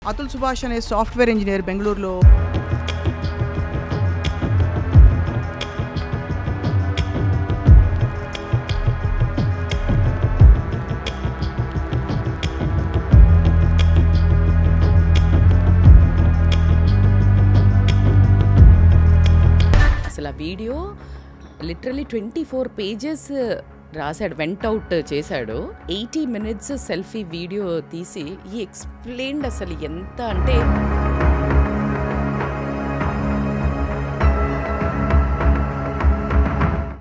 అతుల్ సుభాష్ అనే software engineer బెంగళూరులో అసలు ఆ వీడియో లిటరలీ 24 పేజెస్ రాశాడు, వెంట్ అవుట్ చేశాడు. 80 minutes సెల్ఫీ వీడియో తీసి ఈ ఎక్స్ప్లెయిన్డ్ అసలు ఎంత అంటే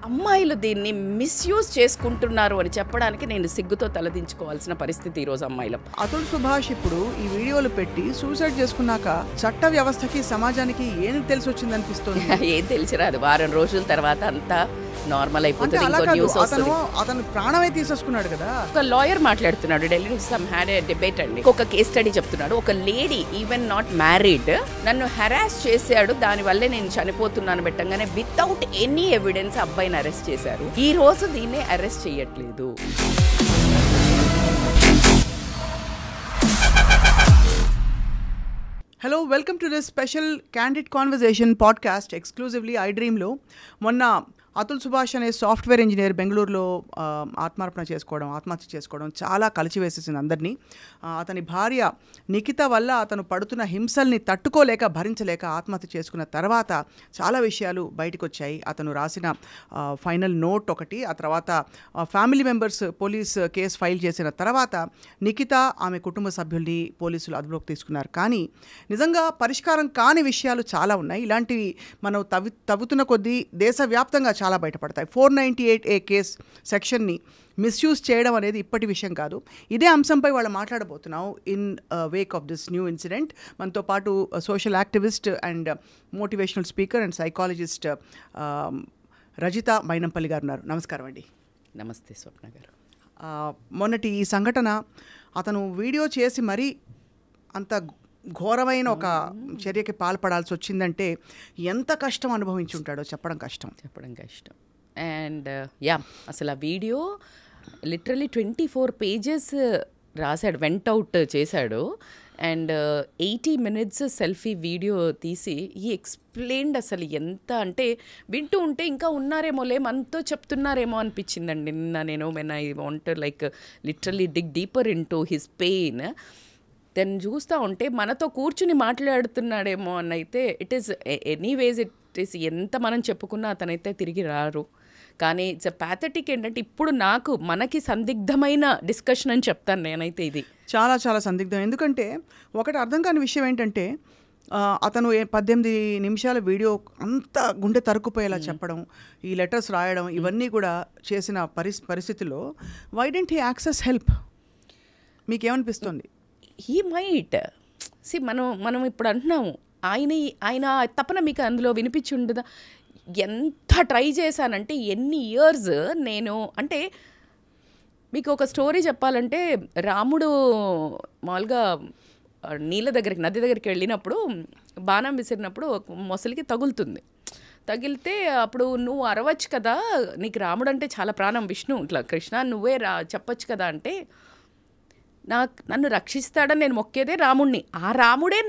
అమ్మాయిలు దీన్ని మిస్యూజ్ చేసుకుంటున్నారు అని చెప్పడానికి నేను సిగ్గుతో తలదించుకోవాల్సిన పరిస్థితి ఈరోజు అమ్మాయిలు. అతుల్ సుభాష్ ఇప్పుడు ఈ వీడియోలు పెట్టి సూసైడ్ చేసుకున్నాక చట్ట వ్యవస్థకి సమాజానికి ఏం తెలిసి వచ్చింది అనిపిస్తుంది? ఏం తెలిసిరాదు, వారం రోజుల తర్వాత అంతా నార్మల్ అయిపోతుంది. అతను ప్రాణమే తీసేసుకున్నాడు కదా. ఒక లాయర్ మాట్లాడుతున్నాడు, ఢిల్లీ నుంచి హ్యాడ్ ఏ డిబేట్ అండి. ఒక కేస్ స్టడీ చెప్తున్నాడు. ఒక లేడీ ఈవెన్ నాట్ మ్యారీడ్ నన్ను హెరాస్ చేశాడు, దానివల్లే నేను చనిపోతున్నాను పెట్టంగానే వితౌట్ ఎనీ ఎవిడెన్స్ అబ్బాయిని అరెస్ట్ చేశారు. ఈ రోజు దీన్ని అరెస్ట్ చేయట్లేదు. Hello, welcome to this special candid conversation podcast exclusively I డ్రీమ్లో. మొన్న అతుల్ సుభాష్ అనే సాఫ్ట్వేర్ ఇంజనీర్ బెంగళూరులో ఆత్మహత్య చేసుకోవడం చాలా కలిచివేసేసింది అందరినీ. అతని భార్య నిఖిత వల్ల అతను పడుతున్న హింసల్ని తట్టుకోలేక భరించలేక ఆత్మహత్య చేసుకున్న తర్వాత చాలా విషయాలు బయటకు వచ్చాయి. అతను రాసిన ఫైనల్ నోట్ ఒకటి, ఆ తర్వాత family members police case file చేసిన తర్వాత నిఖిత ఆమె కుటుంబ సభ్యుల్ని పోలీసులు అదుపులోకి తీసుకున్నారు. కానీ నిజంగా పరిష్కారం కాని విషయాలు చాలా ఉన్నాయి. ఇలాంటివి మనం తవ్వుతున్న కొద్దీ దేశవ్యాప్తంగా చాలా బయటపడతాయి. 498A కేస్ సెక్షన్ని మిస్యూజ్ చేయడం అనేది ఇప్పటి విషయం కాదు. ఇదే అంశంపై వాళ్ళు మాట్లాడబోతున్నాం in Wake of this new incident. మనతో పాటు social activist and motivational speaker and psychologist Rajitha Mynampally గారు ఉన్నారు. నమస్కారం అండి. నమస్తే స్వప్న గారు. మొన్నటి ఈ సంఘటన అతను వీడియో చేసి మరీ అంత ఘోరమైన ఒక చర్యకి పాల్పడాల్సి వచ్చిందంటే ఎంత కష్టం అనుభవించి ఉంటాడో చెప్పడం కష్టం. అండ్ అసలు ఆ వీడియో లిటరలీ 24 పేజెస్ రాశాడు, వెంట్ అవుట్ చేశాడు. అండ్ 80 minutes సెల్ఫీ వీడియో తీసి ఈ ఎక్స్ప్లెయిన్డ్ అసలు ఎంత అంటే వింటూ ఉంటే ఇంకా ఉన్నారేమోలే మనతో చెప్తున్నారేమో అనిపించిందండి నిన్న నేను. When I want like literally dig deeper into his pain, then చూస్తూ ఉంటే మనతో కూర్చుని మాట్లాడుతున్నాడేమో అని అయితే it is anyways it is ఎంత మనం చెప్పుకున్నా అతనైతే తిరిగి రారు. కానీ ఇట్స్ ప్యాథటిక్. ఏంటంటే ఇప్పుడు మనకి సందిగ్ధమైన డిస్కషన్ అని చెప్తాను నేనైతే. ఇది చాలా చాలా సందిగ్ధం. ఎందుకంటే ఒకటి అర్థం కాని విషయం ఏంటంటే అతను 18 నిమిషాల వీడియో అంతా గుండె తరుక్కుపోయేలా చెప్పడం, ఈ లెటర్స్ రాయడం, ఇవన్నీ కూడా చేసిన పరిస్థితిలో why didn't he access help? మీకేమనిపిస్తుంది? హీ మైట్ మనం ఇప్పుడు అంటున్నాము ఆయన తపన మీకు అందులో వినిపించి ఉండదా? ఎంత ట్రై చేశానంటే ఎన్ని ఇయర్స్ నేను, అంటే మీకు ఒక స్టోరీ చెప్పాలంటే రాముడు మామూలుగా నది దగ్గరికి వెళ్ళినప్పుడు బాణం విసిరినప్పుడు మొసలికి తగిలితే అప్పుడు నువ్వు అరవచ్చు కదా, నీకు రాముడు అంటే చాలా ప్రాణం, విష్ణు ఇట్లా కృష్ణ నువ్వే చెప్పచ్చు కదా అంటే నన్ను రక్షిస్తాడని నేను మొక్కేదే రాముడిని. ఆ రాముడే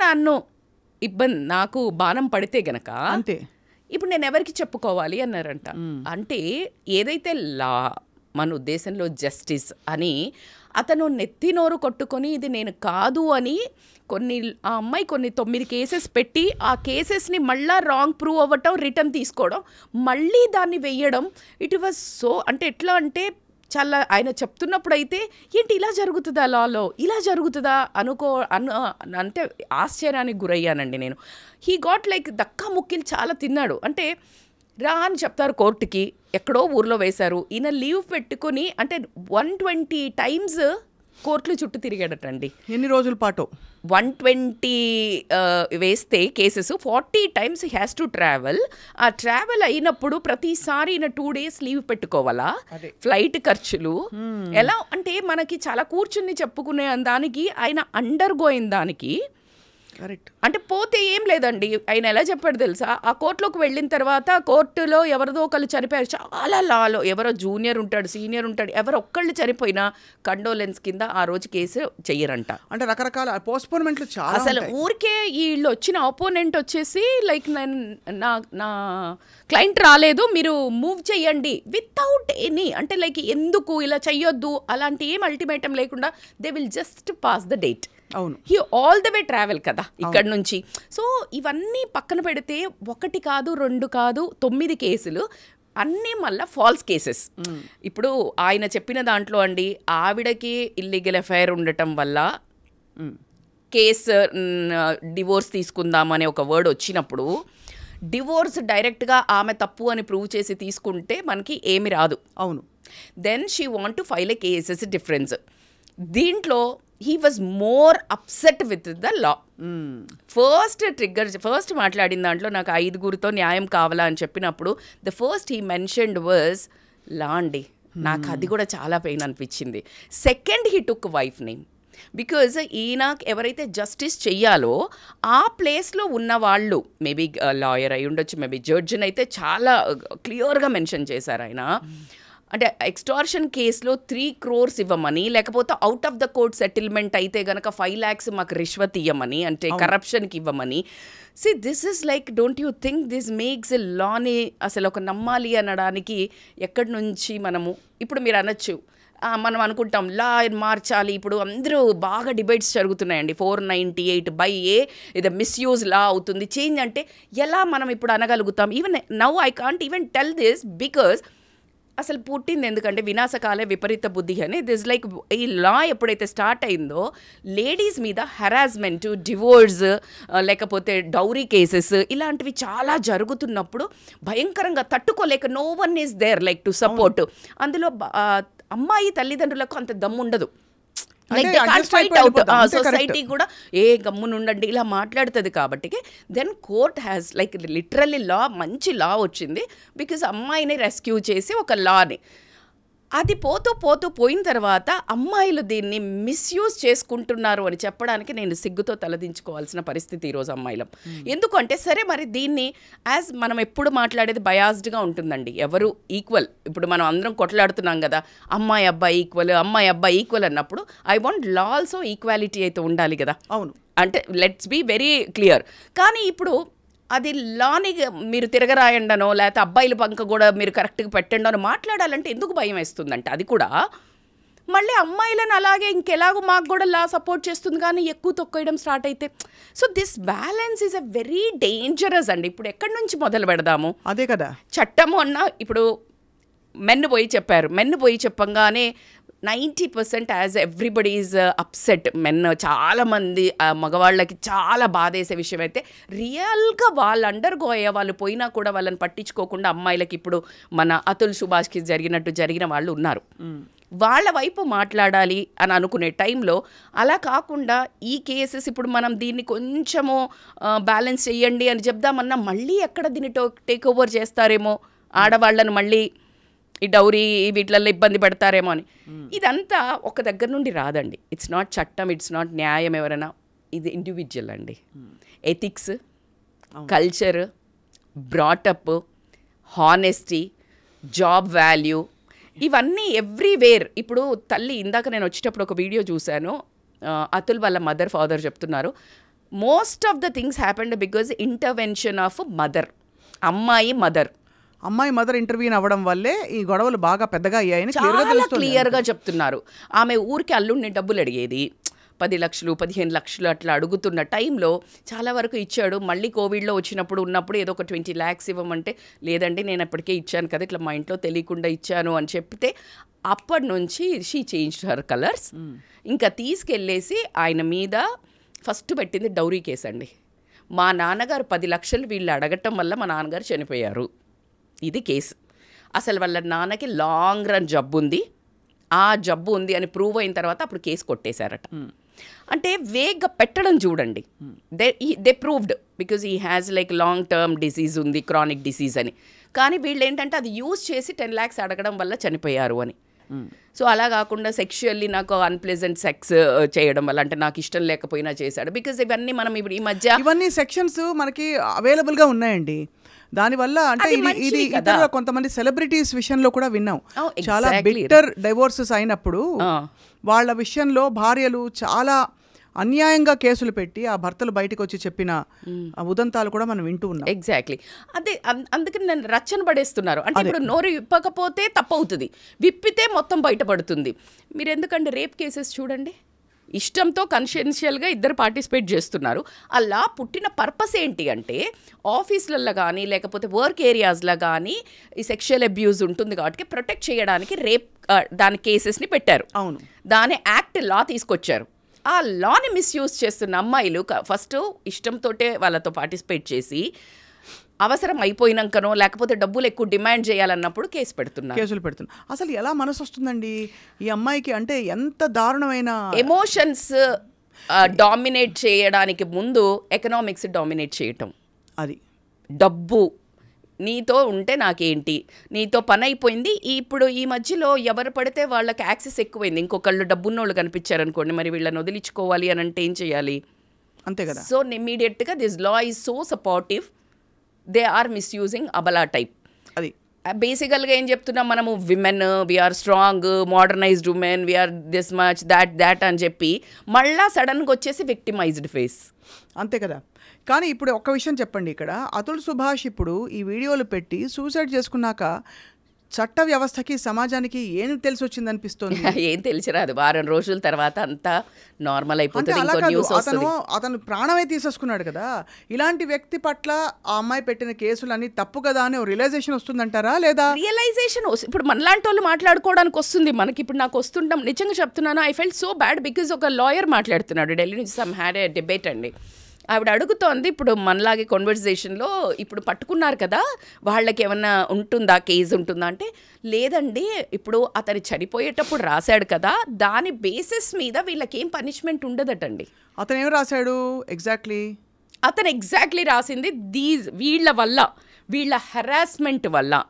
నాకు బాణం పడితే గనక అంతే, ఇప్పుడు నేను ఎవరికి చెప్పుకోవాలి అన్నారంట. అంటే ఏదైతే లా మన ఉద్దేశంలో జస్టిస్ అని అతను నెత్తి నోరు కొట్టుకొని ఇది నేను కాదు అని ఆ అమ్మాయి 9 కేసెస్ పెట్టి ఆ కేసెస్ని మళ్ళీ రాంగ్ ప్రూవ్ అవ్వటం, రిటర్న్ తీసుకోవడం, మళ్ళీ దాన్ని వెయ్యడం, ఇట్ వాజ్ సో అంటే ఎట్లా అంటే చాలా ఆయన చెప్తున్నప్పుడు అయితే ఏంటి ఇలా జరుగుతుందా, లాలో ఇలా జరుగుతుందా అంటే ఆశ్చర్యానికి గురయ్యానండి నేను. హీ గాట్ లైక్ దక్కా ముక్కిలు చాలా తిన్నాడు. అంటే రా అని చెప్తారు కోర్టుకి, ఎక్కడో ఊర్లో వేశారు, ఈయన లీవ్ పెట్టుకుని అంటే 120 times కోర్టులు చుట్టూ తిరిగాడటండి. ఎన్ని రోజుల పాటు? 120 వేస్తే cases 40 times has to travel. ఆ ట్రావెల్ అయినప్పుడు ప్రతిసారి 2 days లీవ్ పెట్టుకోవాలా, ఫ్లైట్ ఖర్చులు ఎలా అంటే మనకి చాలా కూర్చుని చెప్పుకునే దానికి ఆయన అండర్ గోయిన దానికి కరెక్ట్. అంటే పోతే ఏం లేదండి. ఆయన ఎలా చెప్పాడు తెలుసా, ఆ కోర్టులోకి వెళ్ళిన తర్వాత కోర్టులో ఎవరిదో ఒకళ్ళు చనిపోయారు, చాలా లాలో ఎవరో జూనియర్ ఉంటాడు, సీనియర్ ఉంటాడు, ఎవరో ఒక్కళ్ళు చనిపోయినా కండోలెన్స్ కింద ఆ రోజు కేసు చెయ్యరంట. అంటే రకరకాల పోస్ట్పోన్మెంట్లు చాలా అసలు ఊరికే వీళ్ళు వచ్చిన ఆపోనెంట్ వచ్చేసి లైక్ నా క్లయింట్ రాలేదు, మీరు మూవ్ చేయండి వితౌట్ ఎనీ, అంటే లైక్ ఎందుకు ఇలా చెయ్యొద్దు అలాంటి ఏం అల్టిమేటం లేకుండా they will just pass the date. అవును, he all the way travel కదా ఇక్కడ నుంచి. సో ఇవన్నీ పక్కన పెడితే 1 కాదు 2 కాదు 9 కేసులు అన్నీ మళ్ళీ ఫాల్స్ కేసెస్. ఇప్పుడు ఆయన చెప్పిన దాంట్లో అండి, ఆవిడకి ఇల్లీగల్ అఫైర్ ఉండటం వల్ల కేసు డివోర్స్ తీసుకుందామనే ఒక వర్డ్ వచ్చినప్పుడు డివోర్స్ డైరెక్ట్గా ఆమె తప్పు అని ప్రూవ్ చేసి తీసుకుంటే మనకి ఏమి రాదు. అవును. Then she want to file a cases difference. దీంట్లో he was more upset with the law. First మాట్లాడిన దాంట్లో నాకు 5గురితో న్యాయం కావాలా అని చెప్పినప్పుడు the first he mentioned was law అండి. నాకు అది కూడా చాలా పెయిన్ అనిపించింది. Second he took wife name, because ఈయన ఎవరైతే జస్టిస్ చెయ్యాలో ఆ ప్లేస్లో ఉన్న వాళ్ళు, మేబీ లాయర్ అయి ఉండొచ్చు, మేబీ జడ్జిని అయితే చాలా క్లియర్గా మెన్షన్ చేశారు ఆయన. అంటే ఎక్స్టార్షన్ కేసులో 3 crores ఇవ్వమని, లేకపోతే out of the court settlement అయితే కనుక 5 lakhs మాకు రిష్వత్ ఇవ్వమని, అంటే కరప్షన్కి ఇవ్వమని. See this is like, don't you think this makes a లాని అసలు ఒక నమ్మాలి అనడానికి ఎక్కడి నుంచి మనము ఇప్పుడు మీరు అనొచ్చు, మనం అనుకుంటాం లా మార్చాలి, ఇప్పుడు అందరూ బాగా డిబేట్స్ జరుగుతున్నాయండి, 498/A ఇది మిస్యూజ్ లా అవుతుంది, చేంజ్ అంటే ఎలా మనం ఇప్పుడు అనగలుగుతాం? Even now I can't even tell this because అసలు పుట్టింది ఎందుకంటే వినాశకాలే విపరీత బుద్ధి అని. దిస్ లైక్ ఈ లా ఎప్పుడైతే స్టార్ట్ అయిందో లేడీస్ మీద హెరాస్మెంట్, డివోర్స్, లేకపోతే డౌరీ కేసెస్ ఇలాంటివి చాలా జరుగుతున్నప్పుడు భయంకరంగా తట్టుకోలేక no one is there like to support. అందులో అమ్మాయి తల్లిదండ్రులకు అంత దమ్ము ఉండదు. సొసైటీ కూడా ఏ గమ్మునుండండి ఇలా మాట్లాడుతుంది కాబట్టి then court has like literally law, మంచి లా వచ్చింది బికాజ్ అమ్మాయిని రెస్క్యూ చేసి ఒక లాని. అది పోయిన తర్వాత అమ్మాయిలు దీన్ని మిస్యూజ్ చేసుకుంటున్నారు అని చెప్పడానికి నేను సిగ్గుతో తలదించుకోవాల్సిన పరిస్థితి ఈరోజు అమ్మాయిలం. ఎందుకంటే సరే మరి దీన్ని యాజ్ మనం ఎప్పుడు మాట్లాడేది బయాస్డ్గా ఉంటుందండి, ఎవరు ఈక్వల్. ఇప్పుడు మనం అందరం కొట్లాడుతున్నాం కదా, అమ్మాయి అబ్బాయి ఈక్వల్ అన్నప్పుడు I want law also equality అయితే ఉండాలి కదా. అవును, అంటే లెట్స్ బీ వెరీ క్లియర్. కానీ ఇప్పుడు అది లాని మీరు తిరగరాయండనో లేకపోతే అబ్బాయిల పంక కూడా మీరు కరెక్ట్గా పెట్టండి అని మాట్లాడాలంటే ఎందుకు భయం వేస్తుందంటే, అది కూడా మళ్ళీ అమ్మాయిలను అలాగే ఇంకెలాగో మాకు కూడా లా సపోర్ట్ చేస్తుంది కానీ ఎక్కువ తొక్కేయడం స్టార్ట్ అయితే. So this balance is a very dangerous అండి. ఇప్పుడు ఎక్కడి నుంచి మొదలు పెడదాము? అదే కదా చట్టము అన్నా, ఇప్పుడు మెన్ను పోయి చెప్పంగానే 90% as everybody is upset. Men చాలామంది మగవాళ్ళకి చాలా బాధేసే విషయం అయితే రియల్గా వాళ్ళు అండర్గో అయ్యే వాళ్ళు పోయినా కూడా వాళ్ళని పట్టించుకోకుండా అమ్మాయిలకి ఇప్పుడు మన అతుల్ సుభాష్కి జరిగిన వాళ్ళు ఉన్నారు. వాళ్ళ వైపు మాట్లాడాలి అని అనుకునే టైంలో అలా కాకుండా ఈ కేసెస్ ఇప్పుడు మనం దీన్ని కొంచెము బ్యాలెన్స్ చేయండి అని చెప్దామన్నా మళ్ళీ ఎక్కడ దీన్ని టేక్ ఓవర్ చేస్తారేమో, ఆడవాళ్ళను మళ్ళీ ఈ డౌరీ వీటిలలో ఇబ్బంది పెడతారేమో అని. ఇదంతా ఒక దగ్గర నుండి రాదండి. ఇట్స్ నాట్ చట్టం, ఇట్స్ నాట్ న్యాయం ఎవరైనా, ఇది ఇండివిజువల్ అండి. Ethics, culture, brought up, honesty, job value, ఇవన్నీ ఎవ్రీవేర్. ఇప్పుడు తల్లి, ఇందాక నేను వచ్చేటప్పుడు ఒక వీడియో చూశాను, అతుల్ వాళ్ళ ఫాదర్ చెప్తున్నారు, most of the things happened because intervention of అమ్మాయి మదర్ ఇంటర్వ్యూన్ అవ్వడం వల్లే ఈ గొడవలు బాగా పెద్దగా అయ్యాయని చాలా క్లియర్గా చెప్తున్నారు. ఆమె ఊరికి అల్లుడిని డబ్బులు అడిగేది, 10 లక్షలు 15 లక్షలు అట్లా అడుగుతున్న టైంలో చాలా వరకు ఇచ్చాడు. మళ్ళీ కోవిడ్లో ఉన్నప్పుడు ఏదో ఒక 20 lakhs ఇవ్వమంటే లేదండి నేను అప్పటికే ఇచ్చాను కదా, ఇట్లా మా ఇంట్లో తెలియకుండా ఇచ్చాను అని చెప్తే అప్పటి నుంచి షీ చేంజ్డ్ హర్ కలర్స్. ఇంకా తీసుకెళ్ళేసి ఆయన మీద ఫస్ట్ పెట్టింది డౌరీ కేసు అండి. మా నాన్నగారు 10 లక్షలు వీళ్ళు అడగటం వల్ల మా నాన్నగారు చనిపోయారు, ఇది కేసు. అసలు వాళ్ళ నాన్నకి లాంగ్ రన్ జబ్బు ఉంది, ఆ జబ్బు ఉంది అని ప్రూవ్ అయిన తర్వాత అప్పుడు కేసు కొట్టేశారట. అంటే వేగ్గా పెట్టడం చూడండి, they proved because he has like long term disease ఉంది, క్రానిక్ డిసీజ్ అని. కానీ వీళ్ళు ఏంటంటే అది యూజ్ చేసి 10 lakhs అడగడం వల్ల చనిపోయారు అని. సో అలా కాకుండా సెక్షువల్లీ నాకు అన్ప్లెజెంట్ సెక్స్ చేయడం వల్ల, అంటే నాకు ఇష్టం లేకపోయినా చేశాడు. బికాజ్ ఇవన్నీ మనం ఇప్పుడు ఈ మధ్య ఇవన్నీ సెక్షన్స్ మనకి అవైలబుల్గా ఉన్నాయండి. దానివల్ల అంటే ఇది ఇతర కొంతమంది సెలబ్రిటీస్ విషయంలో కూడా విన్నాం. చాలా బిట్టర్ డైవోర్సెస్ అయినప్పుడు వాళ్ళ విషయంలో భార్యలు చాలా అన్యాయంగా కేసులు పెట్టి ఆ భర్తలు బయటకు వచ్చి చెప్పిన ఉదంతాలు కూడా మనం వింటూ ఉన్నాం. ఎగ్జాక్ట్లీ అదే. అందుకని నన్ను రచ్చన పడేస్తున్నారు. అంటే ఇప్పుడు నోరు విప్పకపోతే తప్పవుతుంది, విప్పితే మొత్తం బయటపడుతుంది. మీరు ఎందుకంటే రేప్ కేసెస్ చూడండి, ఇష్టంతో కన్షియన్షియల్గా ఇద్దరు పార్టిసిపేట్ చేస్తున్నారు. అలా పుట్టిన పర్పస్ ఏంటి అంటే ఆఫీసులలో కానీ లేకపోతే వర్క్ ఏరియాస్లో కానీ ఈ సెక్షువల్ అబ్యూజ్ ఉంటుంది కాబట్టి ప్రొటెక్ట్ చేయడానికి రేప్ దాని కేసెస్ని పెట్టారు. అవును, దాని యాక్ట్ లా తీసుకొచ్చారు. ఆ లాని మిస్యూజ్ చేస్తున్న అమ్మాయిలు ఫస్ట్ ఇష్టంతోటే వాళ్ళతో పార్టిసిపేట్ చేసి అవసరం అయిపోయినాకనో లేకపోతే డబ్బులు ఎక్కువ డిమాండ్ చేయాలన్నప్పుడు కేసులు పెడుతున్నారు. అసలు ఎలా మనసు వస్తుందండి ఈ అమ్మాయికి? అంటే ఎంత దారుణమైన ఎమోషన్స్ డామినేట్ చేయడానికి ముందు ఎకనామిక్స్ డామినేట్ చేయటం. అది డబ్బు నీతో ఉంటే నాకేంటి, నీతో పని అయిపోయింది. ఇప్పుడు ఈ మధ్యలో ఎవరు పడితే వాళ్ళకి యాక్సెస్ ఎక్కువైంది. ఇంకొకళ్ళు డబ్బున్నోళ్ళు కనిపించారనుకోండి, మరి వీళ్ళని వదిలించుకోవాలి అని అంటే ఏం చేయాలి? అంతే కదా. సో ఇమ్మీడియట్గా this law is so supportive, they are misusing అబలా టైప్. అది బేసికల్గా ఏం చెప్తున్నాం మనము, women we are strong, modernised women, we are this much that అని చెప్పి మళ్ళా సడన్గా వచ్చేసి విక్టిమైజ్డ్ ఫేస్. అంతే కదా. కానీ ఇప్పుడు ఒక్క విషయం చెప్పండి, ఇక్కడ అతుల్ సుభాష్ ఇప్పుడు ఈ వీడియోలు పెట్టి సూసైడ్ చేసుకున్నాక చట్ట వ్యవస్థకి సమాజానికి ఏం తెలిసి వచ్చింది అనిపిస్తుంది? ఏం తెలిసి రాదు. వారం రోజుల తర్వాత అంతా నార్మల్ అయిపోతుంది. అతను ప్రాణమే తీసేసుకున్నాడు కదా. ఇలాంటి వ్యక్తి పట్ల ఆ అమ్మాయి పెట్టిన కేసులన్నీ తప్పు కదా అని రియలైజేషన్ వస్తుందంటారా? లేదా రియలైజేషన్ ఇప్పుడు మనలాంటి వాళ్ళు మాట్లాడుకోవడానికి వస్తుంది మనకి. ఇప్పుడు నాకు వస్తుంటాం, నిజంగా చెప్తున్నాను, I felt so bad because ఒక లాయర్ మాట్లాడుతున్నాడు ఢిల్లీ నుంచి, సమ్ హ్యాడ్ ఏ డిబేట్ అండి. ఆవిడ అడుగుతోంది, ఇప్పుడు మనలాగే కాన్వర్సేషన్లో ఇప్పుడు పట్టుకున్నారు కదా, వాళ్ళకి ఏమన్నా ఉంటుందా, కేసు ఉంటుందా అంటే, లేదండి ఇప్పుడు అతను చనిపోయేటప్పుడు రాశాడు కదా, దాని బేసిస్ మీద వీళ్ళకేం పనిష్మెంట్ ఉండదటండి. అతను ఏం రాశాడు ఎగ్జాక్ట్లీ? అతను ఎగ్జాక్ట్లీ రాసింది వీళ్ళ వల్ల, వీళ్ళ హెరాస్మెంట్ వల్ల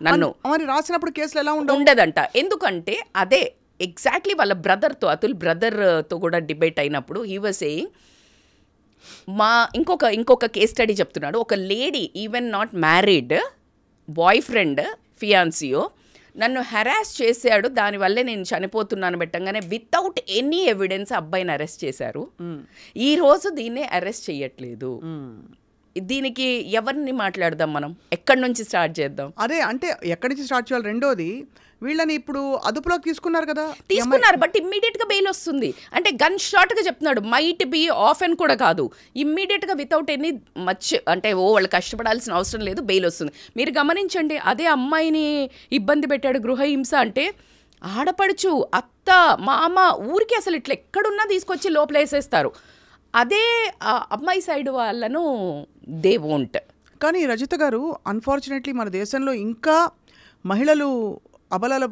నన్ను. మరి రాసినప్పుడు కేసులు ఎలా ఉండదంట. ఎందుకంటే అదే ఎగ్జాక్ట్లీ వాళ్ళ బ్రదర్తో, అతుల్ బ్రదర్తో కూడా డిబేట్ అయినప్పుడు హీ వాజ్ సేయింగ్, ఇంకొక కేస్ స్టడీ చెప్తున్నాడు. ఒక lady, even not married, boy friend fiance నన్ను హెరాస్ చేశాడు, దానివల్లే నేను చనిపోతున్నాను పెట్టంగానే వితౌట్ ఎనీ ఎవిడెన్స్ అబ్బాయిని అరెస్ట్ చేశారు. ఈరోజు దీన్నే అరెస్ట్ చేయట్లేదు. దీనికి ఎవరిని మాట్లాడదాం మనం? ఎక్కడి నుంచి స్టార్ట్ చేద్దాం? అదే అంటే ఎక్కడి నుంచి స్టార్ట్ చేయాలి? రెండోది, వీళ్ళని ఇప్పుడు అదుపులోకి తీసుకున్నారు కదా, తీసుకున్నారు, బట్ ఇమ్మీడియట్గా బెయిల్ వస్తుంది. అంటే గన్ షాట్గా చెప్తున్నాడు, మైట్ బి ఆఫ్ అని కూడా కాదు, ఇమ్మీడియట్గా వితౌట్ ఎనీ మచ్ అంటే వాళ్ళు కష్టపడాల్సిన అవసరం లేదు, బెయిల్ వస్తుంది. మీరు గమనించండి, అదే అమ్మాయిని ఇబ్బంది పెట్టాడు, గృహహింస అంటే ఆడపడుచు, అత్త, మామ, ఊరికి అసలు ఇట్లా ఎక్కడున్నా తీసుకొచ్చి లోపల వేసేస్తారు. అదే అమ్మాయి సైడ్ వాళ్ళను దే వోంట్. కానీ రజిత గారు, అన్ఫార్చునేట్లీ మన దేశంలో ఇంకా మహిళలు అబలాల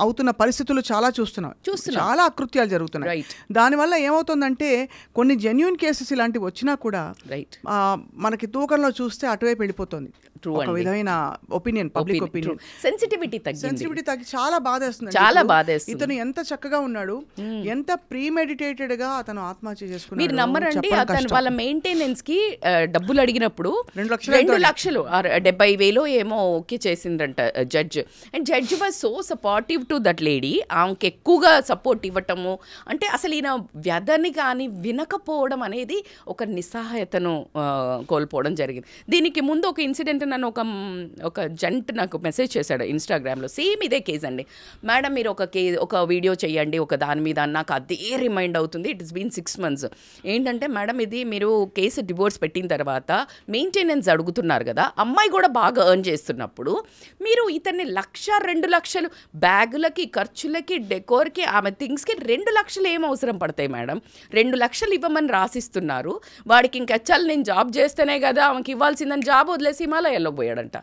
అవుతున్న పరిస్థితులు చాలా చూస్తున్నాం. చాలా అకృత్యాలు జరుగుతున్నాయి. దానివల్ల ఏమవుతుందంటే కొన్ని జెన్యూన్ కేసెస్ ఇలాంటివి వచ్చినా కూడా మనకి తూకంలో చూస్తే అటువైపు వెళ్ళిపోతుంది. ఒక విధమైన ఒపీనియన్, పబ్లిక్ ఒపీనియన్, సెన్సిటివిటీ తగ్గి చాలా బాధేస్తుంది. చాలా బాధేస్తుంది. ఇతను ఎంత చక్కగా ఉన్నాడు, ఎంత ప్రీమెడిటేటెడ్ గా అతను ఆత్మహత్య చేసుకున్నాడు. మీరు నమ్మరండి, అతను వాళ్ళ మెయింటెనెన్స్ కి డబ్బులు అడిగినప్పుడు 2 లక్షలు 70,000 ఏమో ఓకే చేసిందంట judge. And judge was so supportive to that lady. ఆమెకి ఎక్కువగా సపోర్ట్ ఇవ్వటము, అంటే అసలు ఈయన వ్యధని కానీ వినకపోవడం అనేది ఒక నిస్సహాయతను కోల్పోవడం జరిగింది. దీనికి ముందు ఒక ఇన్సిడెంట్, నన్ను ఒక జంట్ నాకు మెసేజ్ చేశాడు ఇన్స్టాగ్రామ్లో, సేమ్ ఇదే కేసు అండి. మేడం మీరు ఒక వీడియో చేయండి ఒక దాని మీద, నాకు అదే రిమైండ్ అవుతుంది. It is been 6 months. ఏంటంటే మేడం ఇది మీరు కేసు డివోర్స్ పెట్టిన తర్వాత మెయింటెనెన్స్ అడుగుతున్నారు కదా, అమ్మాయి కూడా బాగా ఎర్న్ చేస్తున్నప్పుడు మీరు ఇతన్ని 1,00,000 2 లక్షలు బ్యాగులకి, ఖర్చులకి, డెకోర్కి, ఆమె థింగ్స్కి 2 లక్షలు ఏం అవసరం పడతాయి మేడం? 2 లక్షలు ఇవ్వమని రాసిస్తున్నారు. వాడికి ఇంకెచ్చాలి నేను జాబ్ చేస్తేనే కదా ఆమెకి ఇవ్వాల్సిందని జాబ్ వదిలేసి హిమాలయాల్లో పోయాడంట.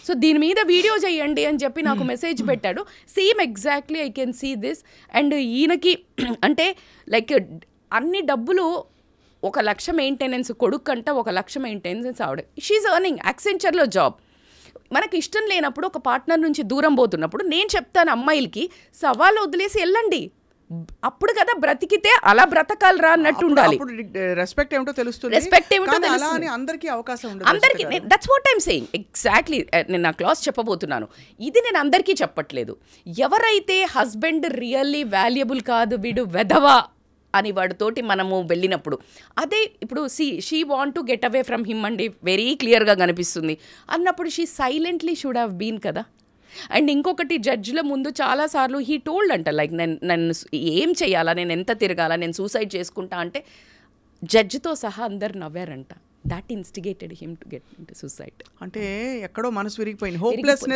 సో దీని మీద వీడియో చేయండి అని చెప్పి నాకు మెసేజ్ పెట్టాడు. Same exactly I can see this. And ఈయనకి అంటే లైక్ అన్ని డబ్బులు 1 లక్ష మెయింటెనెన్స్ కొడుకు అంట, 1 లక్ష మెయింటెనెన్స్ ఆవిడ. షీఈ్ ఎర్నింగ్ యాక్సెంచర్లో జాబ్. మనకి ఇష్టం లేనప్పుడు ఒక పార్ట్నర్ నుంచి దూరం పోతున్నప్పుడు నేను చెప్తాను అమ్మాయిలకి సవాలు వదిలేసి వెళ్ళండి, అప్పుడు కదా బ్రతికితే అలా బ్రతకాలరా అన్నట్టు ఉండాలి. రెస్పెక్ట్ ఏమిటో తెలుస్తుంది, రెస్పెక్ట్ ఏమిటో తెలుస్తుంది, అందరికీ అవకాశం ఉండదు. అందరికీ that's what I'm saying exactly. నేను నా క్లాస్ చెప్పబోతున్నాను, ఇది నేను అందరికీ చెప్పట్లేదు. ఎవరైతే హస్బెండ్ రియల్లీ వాల్యుబుల్ కాదు, వీడు వెధవా అని వాడితోటి మనము వెళ్ళినప్పుడు, అదే ఇప్పుడు she want to get away from him అండి, వెరీ క్లియర్గా కనిపిస్తుంది అన్నప్పుడు she silently should have been కదా. అండ్ ఇంకొకటి, జడ్జిల ముందు చాలాసార్లు హీ టోల్డ్ అంట, లైక్ నన్ను ఏం చేయాలా, నేను ఎంత తిరగాల, నేను సూసైడ్ చేసుకుంటా అంటే జడ్జితో సహా అందరు నవ్వారంట. That instigated him to get into suicide. అంటే ఎక్కడో మనసు విరిగిపోయింది,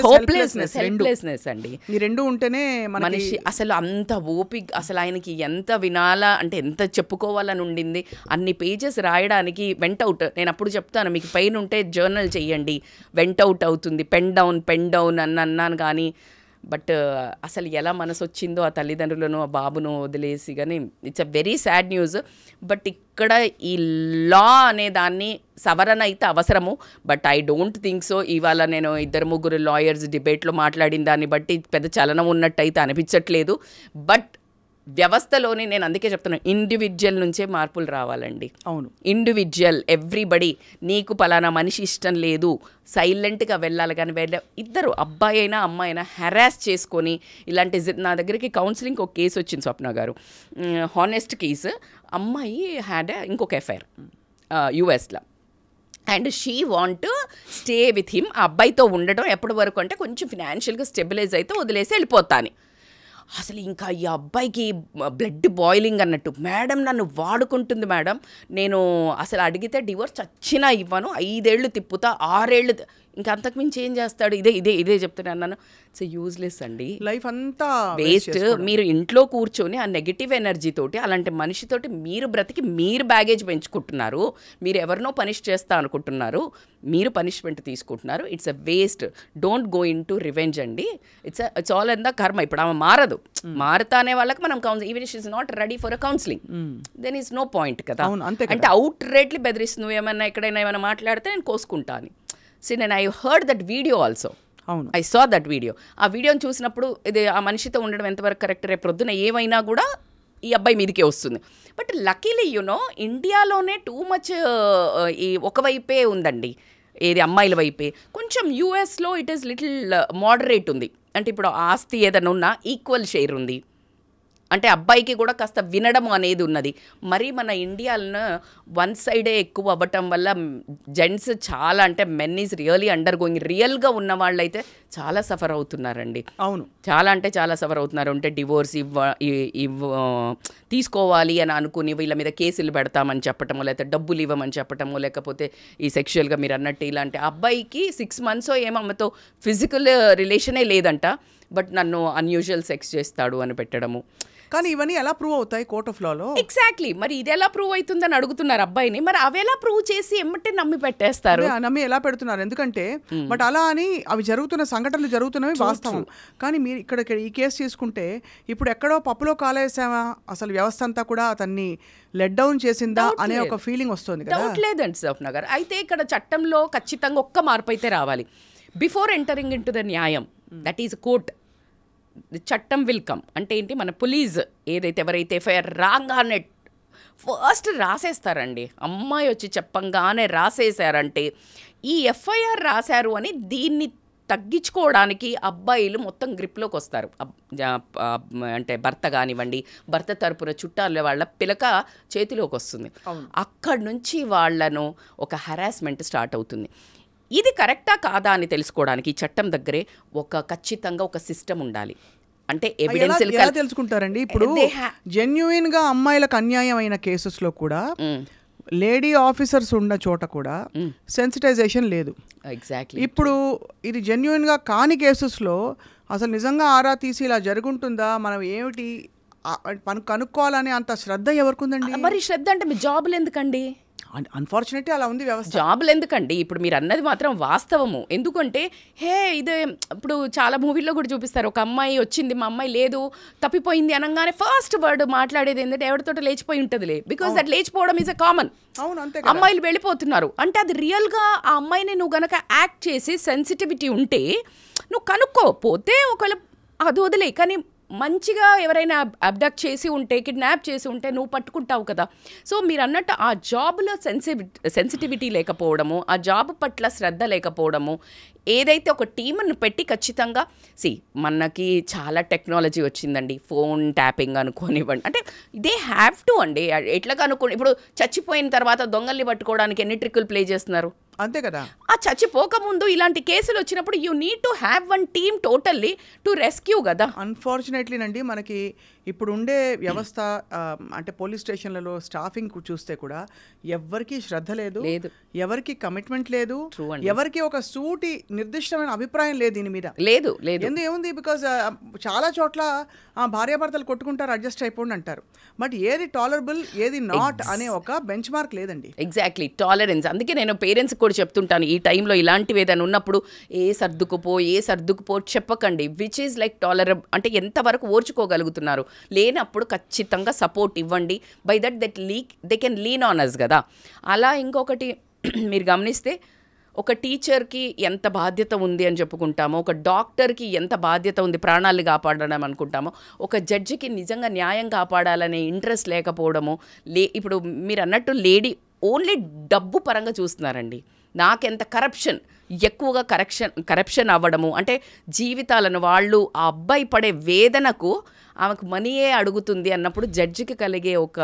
హెల్ప్లెస్నెస్ అండి. ఈ రెండు ఉంటేనే మనిషి అసలు అంత ఓపిక, అసలు ఆయనకి ఎంత వినాలా అంటే ఎంత చెప్పుకోవాలని ఉండింది, అన్ని పేజెస్ రాయడానికి వెంట్ అవుట్. నేను అప్పుడు చెప్తాను, మీకు పెయిన్ ఉంటే జర్నల్ చెయ్యండి, వెంట్ అవుట్ అవుతుంది, పెన్ డౌన్ అని అన్నాను. కానీ బట్ అసలు ఎలా మనసు వచ్చిందో ఆ తల్లిదండ్రులను ఆ బాబును వదిలేసి. కానీ it's a very sad news. But ఇక్కడ ఈ లా అనే దాన్ని సవరణ అయితే అవసరము, but I don't think so. ఇవాళ నేను 2-3 లాయర్స్ డిబేట్లో మాట్లాడిన దాన్ని బట్టి పెద్ద చలనం ఉన్నట్టు అయితే అనిపించట్లేదు. బట్ వ్యవస్థలోని నేను అందుకే చెప్తున్నాను, ఇండివిజువల్ నుంచే మార్పులు రావాలండి. అవును, ఇండివిజువల్ ఎవ్రీబడి. నీకు పలానా మనిషి ఇష్టం లేదు, సైలెంట్గా వెళ్ళాలి. కానీ ఇద్దరు అబ్బాయి అయినా అమ్మాయి అయినా హెరాస్ చేసుకొని ఇలాంటి నా దగ్గరికి కౌన్సిలింగ్ ఒక కేసు వచ్చింది స్వప్న గారు, హానెస్ట్ కేసు. అమ్మాయి హ్యాడ్ ఇంకొక ఎఫ్ఐఆర్ యుఎస్లో, and she want stay with him. ఆ అబ్బాయితో ఉండటం ఎప్పటి వరకు అంటే కొంచెం ఫినాన్షియల్గా స్టెబిలైజ్ అయితే వదిలేసి వెళ్ళిపోతాను. అసలు ఇంకా ఈ అబ్బాయికి బ్లడ్ బాయిలింగ్ అన్నట్టు, మేడం నన్ను వాడుకుంటుంది మేడం, నేను అసలు అడిగితే డివోర్స్ చచ్చినా ఇవ్వను, 5 ఏళ్ళు తిప్పుతా, 6 ఏళ్ళు, ఇంకా అంతకుమించి ఏం చేస్తాడు, ఇదే చెప్తాను అన్నాను. ఇట్స్ యూజ్లెస్ అండి, లైఫ్ అంతా వేస్ట్. మీరు ఇంట్లో కూర్చొని ఆ నెగిటివ్ ఎనర్జీ తోటి అలాంటి మనిషితోటి మీరు బ్రతికి మీరు బ్యాగేజ్ పెంచుకుంటున్నారు, మీరు ఎవరినో పనిష్ చేస్తా అనుకుంటున్నారు, మీరు పనిష్మెంట్ తీసుకుంటున్నారు. It's a waste. Don't go into revenge అండి. It's all in the karma. ఇప్పుడు ఆమె మారదు, మారుతా అనే వాళ్ళకి మనం even it is not ready for a counselling, then is no point కదా. అంటే అవుట్ రేట్లీ బెదిరిస్తుంది, నువ్వు ఏమన్నా ఎక్కడైనా ఏమైనా మాట్లాడితే నేను కోసుకుంటా అని. See, and I heard that video also. I saw that video. ఆ వీడియోని చూసినప్పుడు ఇది ఆ మనిషితో ఉండడం ఎంతవరకు కరెక్ట్, రేపు ప్రొద్దున ఏమైనా కూడా ఈ అబ్బాయి మీదకే వస్తుంది. బట్ లక్కీలీ ఇండియాలోనే టూ మచ్ ఈ ఒకవైపే ఉందండి, ఏది అమ్మాయిల వైపే. కొంచెం యూఎస్లో ఇట్ ఈస్ లిటిల్ మోడరేట్ ఉంది. అంటే ఇప్పుడు ఆస్తి ఏదైనా ఉన్నా ఈక్వల్ షేర్ ఉంది, అంటే అబ్బాయికి కూడా కాస్త వినడం అనేది ఉన్నది. మరి మన ఇండియాలో వన్ సైడే ఎక్కువ అవ్వటం వల్ల జెంట్స్ చాలా, అంటే men is really under going, రియల్గా ఉన్న వాళ్ళు అయితే చాలా సఫర్ అవుతున్నారండి. అవును, చాలా అంటే చాలా సఫర్ అవుతున్నారు. అంటే డివోర్స్ తీసుకోవాలి అని అనుకుని వీళ్ళ మీద కేసులు పెడతామని చెప్పటము, లేకపోతే డబ్బులు ఇవ్వమని చెప్పటము, లేకపోతే ఈ సెక్షువల్గా మీరు అన్నట్టు ఇలాంటి. అబ్బాయికి 6 months ఏమమ్మతో ఫిజికల్ రిలేషనే లేదంట, బట్ నన్ను అన్యూజువల్ సెక్స్ చేస్తాడు అని పెట్టడము. కానీ ఇవన్నీ ఎలా ప్రూవ్ అవుతాయి కోర్ట్ ఆఫ్ లాలో? ఎగ్జాక్ట్లీ. మరి ఇది ఎలా ప్రూవ్ అవుతుందని అడుగుతున్నారు అబ్బాయిని. మరి అవి ఎలా ప్రూవ్ చేసి ఎమ్మటే నమ్మి పెట్టేస్తారు, నమ్మి ఎలా పెడుతున్నారు? ఎందుకంటే బట్ అలా అని అవి జరుగుతున్న సంఘటనలు జరుగుతున్నవి వాస్తవం. కానీ మీరు ఇక్కడ ఈ కేసు తీసుకుంటే ఇప్పుడు ఎక్కడో పప్పులో కాలేసామా, అసలు వ్యవస్థ అంతా కూడా అతన్ని లెట్ డౌన్ చేసిందా అనే ఒక ఫీలింగ్ వస్తుంది కదా. డౌట్ లేదండి స్వప్న గారు. అయితే ఇక్కడ చట్టంలో ఖచ్చితంగా ఒక్క మార్పు అయితే రావాలి. Before entering in to the న్యాయం, దట్ ఈజ్ కోర్ట్, చట్టం విల్ కమ్. అంటే ఏంటి, మన పోలీస్ ఏదైతే ఎవరైతే ఎఫ్ఐఆర్ రాగానే ఫస్ట్ రాసేస్తారండి, అమ్మాయి వచ్చి చెప్పంగానే రాసేసారంటే ఈ ఎఫ్ఐఆర్ రాశారు అని దీన్ని తగ్గించుకోవడానికి అబ్బాయిలు మొత్తం గ్రిప్లోకి వస్తారు. అంటే భర్త కానివ్వండి, భర్త తరపున చుట్టాల వాళ్ళ పిలక చేతిలోకి వస్తుంది. అక్కడి నుంచి వాళ్ళను ఒక హెరాస్మెంట్ స్టార్ట్ అవుతుంది. ఇది కరెక్టా కాదా అని తెలుసుకోవడానికి ఈ చట్టం దగ్గరే ఖచ్చితంగా ఒక సిస్టమ్ ఉండాలి. అంటే ఎవిడెన్స్ తెలుసుకుంటారండి. ఇప్పుడు జెన్యూన్ గా అమ్మాయిలకు అన్యాయం అయిన కేసెస్ లో కూడా లేడీ ఆఫీసర్స్ ఉన్న చోట కూడా సెన్సిటైజేషన్ లేదు. ఎగ్జాక్ట్లీ. ఇప్పుడు ఇది జెన్యూన్ గా కాని కేసెస్ లో అసలు నిజంగా ఆరా తీసి ఇలా జరుగుంటుందా, మనం ఏమిటి కనుక్కోవాలని అంత శ్రద్ధ ఎవరికి ఉందండి? మరి శ్రద్ధ అంటే మీ జాబులు ఎందుకండి? అన్ఫార్చునేట్లీ అలా ఉంది వ్యవస్థ. జాబులు ఎందుకండి, ఇప్పుడు మీరు అన్నది మాత్రం వాస్తవము. ఎందుకంటే ఇదే ఇప్పుడు చాలా మూవీల్లో కూడా చూపిస్తారు, ఒక అమ్మాయి వచ్చింది, మా అమ్మాయి లేదు తప్పిపోయింది అనగానే ఫస్ట్ వర్డ్ మాట్లాడేది ఏంటంటే ఎవరితో లేచిపోయి ఉంటుందిలే, బికాస్ దట్ లేచిపోవడం ఈజ్ అ కామన్. అవును, అంతే. అమ్మాయిలు వెళ్ళిపోతున్నారు అంటే అది రియల్గా ఆ అమ్మాయిని నువ్వు గనక యాక్ట్ చేసి సెన్సిటివిటీ ఉంటే నువ్వు కనుక్కోపోతే ఒకవేళ అది వదిలే, కానీ మంచిగా ఎవరైనా అబ్డక్ట్ చేసి ఉంటే, కిడ్నాప్ చేసి ఉంటే నువ్వు పట్టుకుంటావు కదా. సో మీరు అన్నట్టు ఆ జాబ్లో సెన్సిటివిటీ లేకపోవడము, ఆ జాబ్ పట్ల శ్రద్ధ లేకపోవడము, ఏదైతే ఒక టీమ్ను పెట్టి ఖచ్చితంగా మనకి చాలా టెక్నాలజీ వచ్చిందండి, ఫోన్ ట్యాపింగ్ అనుకోనివ్వండి, అంటే దే హ్యావ్ టు అండి. ఎట్లా కనుక్కోండి, ఇప్పుడు చచ్చిపోయిన తర్వాత దొంగల్ని పట్టుకోవడానికి ఎన్ని ట్రిక్కులు ప్లే చేస్తున్నారు, అంతే కదా. ఆ చచ్చిపోకముందు ఇలాంటి కేసులు వచ్చినప్పుడు you need to have one team totally to rescue కదా. అన్ఫార్చునేట్లీనండి మనకి ఇప్పుడు ఉండే వ్యవస్థ అంటే పోలీస్ స్టేషన్లలో స్టాఫింగ్ చూస్తే కూడా ఎవరికి శ్రద్ధ లేదు, ఎవరికి కమిట్మెంట్ లేదు, ఎవరికి ఒక సూటి నిర్దిష్టమైన అభిప్రాయం లేదు దీని మీద. లేదు ఏముంది, బికాజ్ చాలా చోట్ల భార్యాభర్తలు కొట్టుకుంటారు, అడ్జస్ట్ అయిపోండి అంటారు, బట్ ఏది టాలరబుల్ ఏది నాట్ అనే ఒక బెంచ్ మార్క్ లేదండి. Exactly, tolerance. అందుకే నేను పేరెంట్స్ కూడా చెప్తుంటాను, ఈ టైంలో ఇలాంటివి ఏదైనా ఉన్నప్పుడు ఏ సర్దుకుపో చెప్పకండి, విచ్ ఈజ్ లైక్ టాలరబుల్, అంటే ఎంతవరకు ఓర్చుకోగలుగుతున్నారు, లేనప్పుడు ఖచ్చితంగా సపోర్ట్ ఇవ్వండి. By that they can lean on us కదా. అలా ఇంకొకటి మీరు గమనిస్తే ఒక టీచర్కి ఎంత బాధ్యత ఉంది అని చెప్పుకుంటామో, ఒక డాక్టర్కి ఎంత బాధ్యత ఉంది ప్రాణాలు కాపాడడం అనుకుంటామో, ఒక జడ్జికి నిజంగా న్యాయం కాపాడాలనే ఇంట్రెస్ట్ లేకపోవడము, ఇప్పుడు మీరు అన్నట్టు లేడీ ఓన్లీ డబ్బు పరంగా చూస్తున్నారండి. నాకెంత ఎక్కువగా కరప్షన్ అవ్వడము, అంటే జీవితాలను వాళ్ళు ఆ అబ్బాయి పడే వేదనకు ఆమెకు మనీయే అడుగుతుంది అన్నప్పుడు జడ్జికి కలిగే ఒక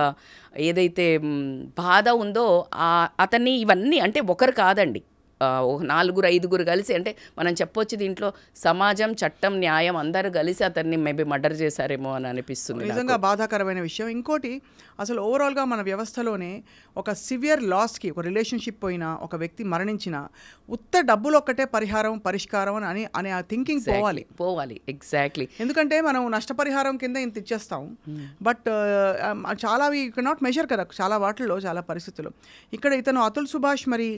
ఏదైతే బాధ ఉందో అతన్ని ఇవన్నీ అంటే ఒకరు కాదండి, 4-5 కలిసి, అంటే మనం చెప్పొచ్చు దీంట్లో సమాజం, చట్టం, న్యాయం అందరూ కలిసి అతన్ని మేబీ మర్డర్ చేశారేమో అని అనిపిస్తుంది. నిజంగా బాధాకరమైన విషయం. ఇంకోటి, అసలు ఓవరాల్గా మన వ్యవస్థలోనే ఒక సివియర్ లాస్కి, ఒక రిలేషన్షిప్ పోయినా, ఒక వ్యక్తి మరణించిన ఉత్త డబ్బులు ఒక్కటే పరిష్కారం అనే ఆ థింకింగ్ పోవాలి. ఎగ్జాక్ట్లీ. ఎందుకంటే మనం నష్టపరిహారం కింద ఇంత ఇచ్చేస్తాం, బట్ చాలా నాట్ మెజర్ కదా చాలా వాటిల్లో, చాలా పరిస్థితుల్లో. ఇక్కడ ఇతను అతుల్ సుభాష్ మరి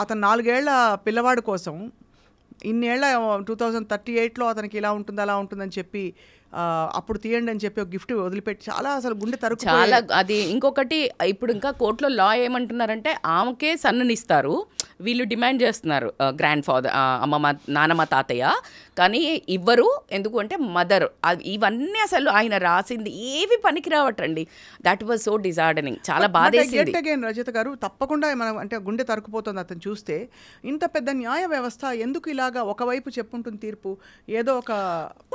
అతను 4 ఏళ్ల పిల్లవాడి కోసం ఇన్నేళ్ల 2038లో అతనికి ఇలా ఉంటుంది అలా ఉంటుందని చెప్పి అప్పుడు తీయండి అని చెప్పి ఒక గిఫ్ట్ వదిలిపెట్టి చాలా అసలు గుండె తరుకు చాలా. అది ఇంకొకటి, ఇప్పుడు ఇంకా కోర్టులో లా ఏమంటున్నారంటే ఆమెకే సన్ననిస్తారు, వీళ్ళు డిమాండ్ చేస్తున్నారు గ్రాండ్ ఫాదర్, అమ్మమ్మ, నానమ్మ, తాతయ్య, కానీ ఇవ్వరు. ఎందుకు అంటే మదర్. ఇవన్నీ అసలు ఆయన రాసింది ఏవి పనికి రావటండి. దట్ వాజ్ సో డిజార్డనింగ్, చాలా బాధేసింది. రజిత గారు, తప్పకుండా మనం అంటే గుండె తరుకుపోతుంది అతను చూస్తే. ఇంత పెద్ద న్యాయ వ్యవస్థ ఎందుకు ఇలాగా ఒకవైపు చెప్పుంటుంది తీర్పు, ఏదో ఒక